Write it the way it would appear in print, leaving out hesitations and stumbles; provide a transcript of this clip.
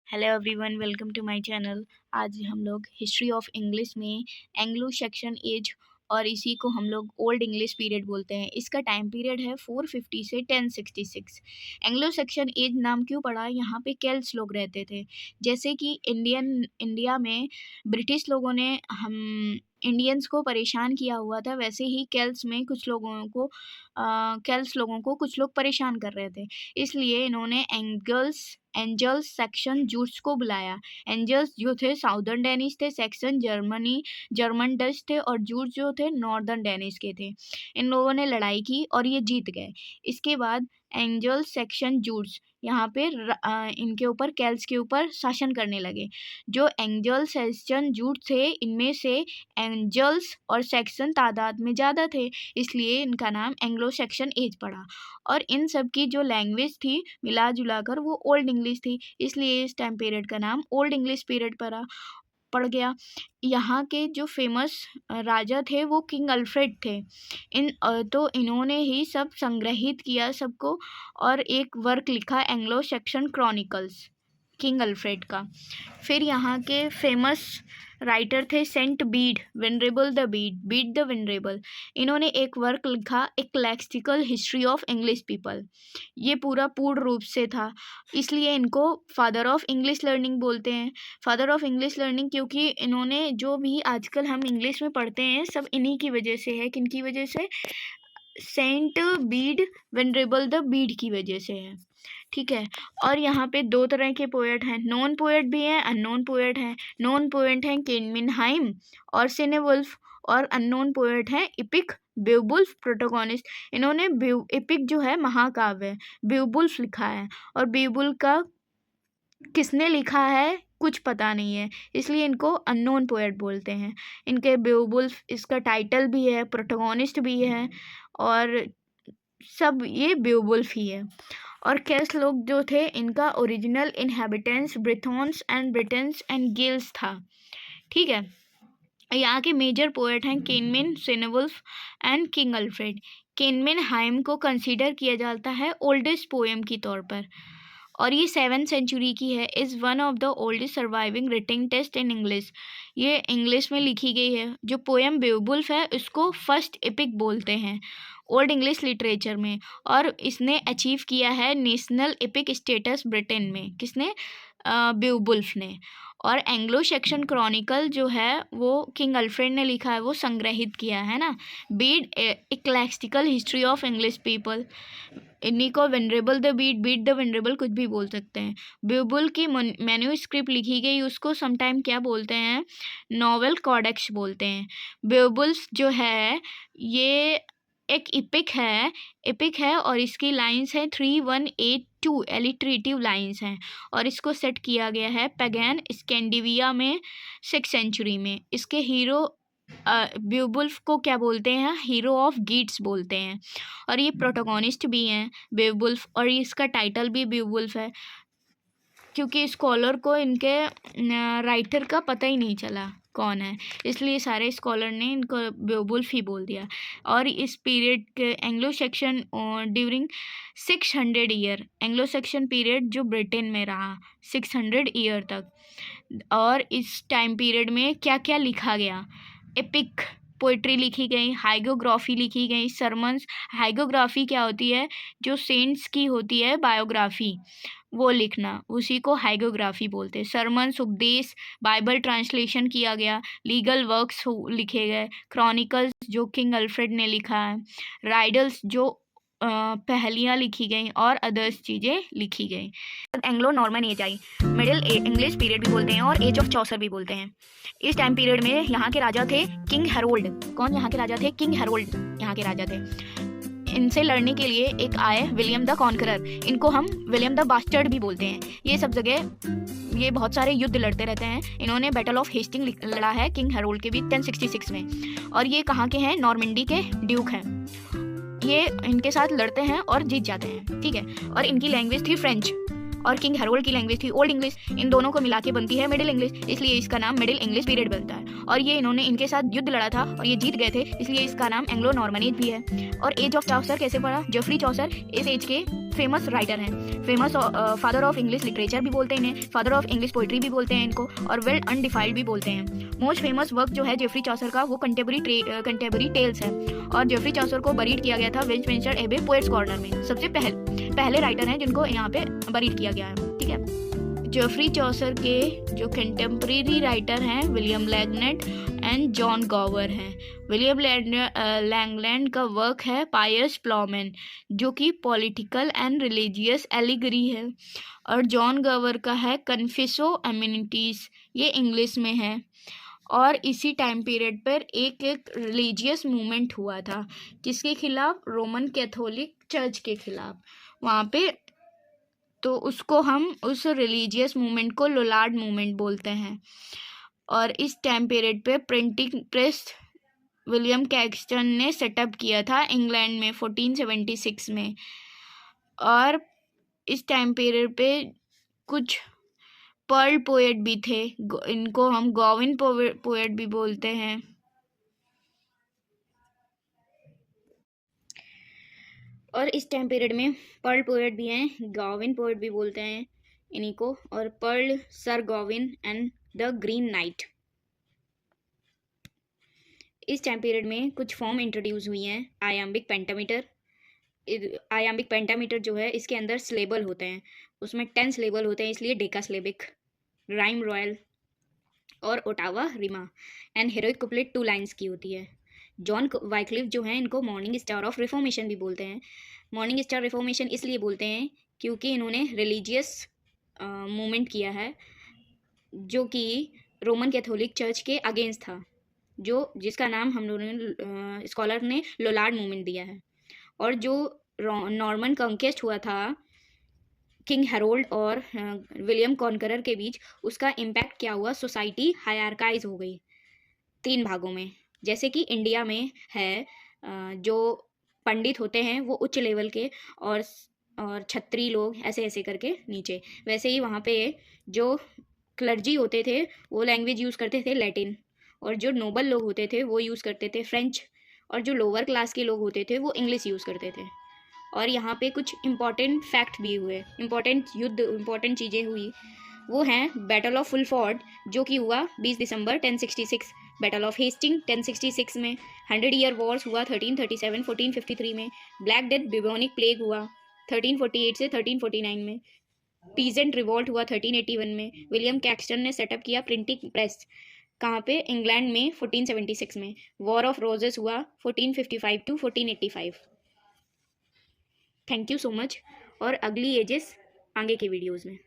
Hello everyone, welcome to my channel. आज हम लोग हिस्ट्री ऑफ इंग्लिश में एंग्लो सेक्शन एज और इसी को हम लोग ओल्ड इंग्लिश पीरियड बोलते हैं। इसका टाइम पीरियड है 450 से 1066। एंग्लो सेक्शन एज नाम क्यों पड़ा? यहाँ पे केल्ट्स लोग रहते थे। जैसे कि इंडिया में ब्रिटिश लोगों ने हम इंडियंस को परेशान किया हुआ था, वैसे ही केल्ट्स में कुछ लोगों को केल्ट्स लोगों को कुछ लोग परेशान कर रहे थे। इसलिए इन्होंने एंजल्स सेक्शन जूट्स को बुलाया। एंजल्स जो थे साउदर्न डेनिश थे, सेक्शन जर्मन डच थे और जूट्स जो थे नॉर्दर्न डेनिश के थे। इन लोगों ने लड़ाई की और ये जीत गए। इसके बाद एंजल्स सेक्शन जूट्स यहाँ पे इनके ऊपर केल्ट्स के ऊपर शासन करने लगे। जो एंजल सेक्शन जूट थे, इनमें से एंजल्स और सेक्शन तादाद में ज़्यादा थे, इसलिए इनका नाम एंग्लो सेक्शन एज पड़ा। और इन सब की जो लैंग्वेज थी मिला जुला कर वो ओल्ड इंग्लिश थी, इसलिए इस टाइम पीरियड का नाम ओल्ड इंग्लिश पीरियड पड़ गया। यहाँ के जो फेमस राजा थे वो किंग अल्फ्रेड थे। तो इन्होंने ही सब संग्रहित किया सबको और एक वर्क लिखा Anglo Saxon chronicles king Alfred का। फिर यहाँ के फेमस राइटर थे saint Bede, venerable the Bede the venerable. इन्होंने एक वर्क लिखा ecclesiastical history of English people. ये पूरा पूर्ण रूप से था, इसलिए इनको फादर ऑफ इंग्लिश लर्निंग बोलते हैं। फादर ऑफ इंग्लिश लर्निंग क्योंकि इन्होंने जो भी आजकल हम इंग्लिश में पढ़ते हैं सब इन्हीं की वजह से है। किन की वजह से? Saint Bede venerable the Bede की वजह से है, ठीक है। और यहाँ पे दो तरह के पोएट हैं, नोन पोएट भी हैं, अननोन पोएट हैं। नोन पोएट हैं केनमिनहाइम और सिनेवुल्फ, और अननोन पोएट हैं इपिक, बेवुल्फ, प्रोटोगोनिस्ट। इन्होंने इपिक जो है महाकाव्य, बेवुल्फ लिखा है, और बेवुल्फ का किसने लिखा है कुछ पता नहीं है, इसलिए इनको अननोन पोएट बोलते हैं। इनके बेवुल्फ इसका टाइटल भी है, प्रोटोगोनिस्ट भी है, और सब ये बेवुल्फ ही है। और केल्ट्स लोग जो थे इनका ओरिजिनल इनहेबिटेंट्स ब्रिथोन्स एंड गेल्स था, ठीक है। यहाँ के मेजर पोएट हैं केनमिन, सिनेवुल्फ एंड किंग अल्फ्रेड। केनमिनहाइम को कंसीडर किया जाता है ओल्डेस्ट पोएम की तौर पर, और ये 7th सेंचुरी की है। Is one of the oldest surviving written text in English. ये इंग्लिश में लिखी गई है। जो पोएम बेवुल्फ है उसको फर्स्ट एपिक बोलते हैं ओल्ड इंग्लिश लिटरेचर में, और इसने अचीव किया है नेशनल एपिक स्टेटस ब्रिटेन में। किसने? बेवुल्फ ने। और एंग्लो सेक्शन क्रॉनिकल जो है वो किंग अल्फ्रेड ने लिखा है, वो संग्रहित किया है ना। Bede ecclesiastical history of English people, इन्हीं को venerable the Bede the venerable कुछ भी बोल सकते हैं। बेवुल्फ की मैन्यूस्क्रिप्ट लिखी गई, उसको समटाइम क्या बोलते हैं? नॉवेल कॉडेक्स बोलते हैं। बेवुल्फ जो है ये एक एपिक है और इसकी लाइंस हैं 3182 एलिट्रेटिव लाइंस हैं, और इसको सेट किया गया है पैगन स्कैंडिनेविया में 6th सेंचुरी में। इसके हीरो बेवुल्फ को क्या बोलते हैं? हीरो ऑफ गीट्स बोलते हैं, और ये प्रोटोगोनिस्ट भी हैं बेवुल्फ, और इसका टाइटल भी बेवुल्फ है, क्योंकि स्कॉलर को इनके राइटर का पता ही नहीं चला कौन है, इसलिए सारे स्कॉलर ने इनको बेवुल्फ ही बोल दिया। और इस पीरियड के Anglo Saxon during 600 year, Anglo Saxon period जो ब्रिटेन में रहा 600 ईयर तक। और इस टाइम पीरियड में क्या क्या लिखा गया? एपिक पोइट्री लिखी गई, हाइगोग्राफी लिखी गई, सरमन्स। हाइगोग्राफी क्या होती है? जो सेंट्स की होती है बायोग्राफी, वो लिखना, उसी को हाइगोग्राफी बोलते हैं। सरमन्स, उपदेश, बाइबल ट्रांसलेशन किया गया, लीगल वर्क्स लिखे गए, क्रॉनिकल्स जो किंग अल्फ्रेड ने लिखा है, राइडल्स जो पहेलियाँ लिखी गई, और अदर्स चीज़ें लिखी गई। एंग्लो नॉर्मन एज आई, मिडिल इंग्लिश पीरियड भी बोलते हैं और एज ऑफ चौसर भी बोलते हैं। इस टाइम पीरियड में यहाँ के राजा थे किंग हेरोल्ड। कौन यहाँ के राजा थे? किंग हेरोल्ड यहाँ के राजा थे। इनसे लड़ने के लिए एक आए विलियम द कॉन्करर, इनको हम विलियम द बास्टर्ड भी बोलते हैं। ये सब जगह ये बहुत सारे युद्ध लड़ते रहते हैं। इन्होंने बैटल ऑफ हेस्टिंग लड़ा है किंग हेरोल्ड के भी 1066 में, और ये कहाँ के हैं? नॉर्मंडी के ड्यूक हैं। ये इनके साथ लड़ते हैं और जीत जाते हैं, ठीक है। और इनकी लैंग्वेज थी फ्रेंच, और किंग हेरोल्ड की लैंग्वेज थी ओल्ड इंग्लिश। इन दोनों को मिला के बनती है मिडिल इंग्लिश, इसलिए इसका नाम मिडिल इंग्लिश पीरियड बनता है। और ये इन्होंने इनके साथ युद्ध लड़ा था और ये जीत गए थे, इसलिए इसका नाम एंग्लो नॉर्मन एज भी है। और एज ऑफ चौसर कैसे पड़ा? जेफरी चौसर इस एज के फेमस राइटर हैं, famous father of English literature भी बोलते हैं इन्हें, फादर ऑफ इंग्लिश पोइट्री भी बोलते हैं इनको, और वेल अनडिफाइल्ड भी बोलते हैं। मोस्ट फेमस वर्क जो है जेफरी चॉसर का वो कंटेम्पररी टेल्स है, और जेफरी चॉसर को बरीड किया गया था वेस्टमिंस्टर एबे पोएट्स कॉर्नर में। सबसे पहले राइटर हैं जिनको यहाँ पे बरीड किया गया है, ठीक है। जेफरी चॉसर के जो कंटेम्पररी राइटर हैं William Langland and John Gower हैं। विलियम लैंगलैंड का वर्क है पायस प्लॉमैन, जो कि पॉलिटिकल एंड रिलीजियस एलिगरी है, और जॉन गॉवर का है कन्फेसो एमिनिटीज, ये इंग्लिश में है। और इसी टाइम पीरियड पर एक रिलीजियस मूवमेंट हुआ था, किसके खिलाफ? रोमन कैथोलिक चर्च के खिलाफ वहाँ पे। तो उसको हम उस रिलीजियस मूवमेंट को लोलार्ड मूवमेंट बोलते हैं। और इस टाइम पीरियड पे प्रिंटिंग प्रेस विलियम कैक्सटन ने सेटअप किया था इंग्लैंड में 1476 में। और इस टाइम पीरियड पे कुछ पर्ल पोएट भी थे, इनको हम गॉविन पोएट भी बोलते हैं। और इस टाइम पीरियड में पर्ल पोएट भी हैं, गॉविन पोएट भी बोलते हैं इन्हीं को, और Pearl, sir Gawain and the green knight. इस टाइम पीरियड में कुछ फॉर्म इंट्रोड्यूस हुई हैं, आयाम्बिक पेंटामीटर। आयाम्बिक पेंटामीटर जो है इसके अंदर सिलेबल होते हैं, उसमें 10 सिलेबल होते हैं, इसलिए डेकासिलेबिक। राइम रॉयल और ottava rima and heroic couplet 2 lines की होती है। जॉन वाइक्लिफ जो हैं इनको मॉर्निंग स्टार ऑफ रिफॉर्मेशन भी बोलते हैं। मॉर्निंग स्टार रिफॉर्मेशन इसलिए बोलते हैं क्योंकि इन्होंने रिलीजियस मूवमेंट किया है जो कि रोमन कैथोलिक चर्च के अगेंस्ट था, जिसका नाम हम लोगों ने स्कॉलर ने लोलार्ड मूवमेंट दिया है। और जो नॉर्मन कंक्वेस्ट हुआ था किंग हेरोल्ड और विलियम कॉन्करर के बीच, उसका इम्पैक्ट क्या हुआ? सोसाइटी हायरार्काइज हो गई 3 भागों में। जैसे कि इंडिया में है जो पंडित होते हैं वो उच्च लेवल के, और छत्री लोग ऐसे ऐसे करके नीचे, वैसे ही वहाँ पे जो क्लर्जी होते थे वो लैंग्वेज यूज़ करते थे लैटिन, और जो नोबल लोग होते थे वो यूज़ करते थे फ्रेंच, और जो लोअर क्लास के लोग होते थे वो इंग्लिश यूज़ करते थे। और यहाँ पे कुछ इम्पॉर्टेंट फैक्ट भी हुए, इम्पॉर्टेंट चीज़ें हुई, वो हैं बैटल ऑफ फुलफोर्ड जो कि हुआ 20 दिसंबर 1066, बैटल ऑफ हेस्टिंग 1066 में, 100 ईयर वॉर्स हुआ 1337 1453 में, ब्लैक डेथ बिबोनिक प्लेग हुआ 1348 से 1349 में, पीजेंट रिवॉल्ट हुआ 1381 में, विलियम कैक्सटन ने सेटअप किया प्रिंटिंग प्रेस, कहाँ पे? इंग्लैंड में 1476 में, वॉर ऑफ रोजेस हुआ 1455 to 1485। Thank you so much, और अगली एजेस आगे के वीडियोज़ में।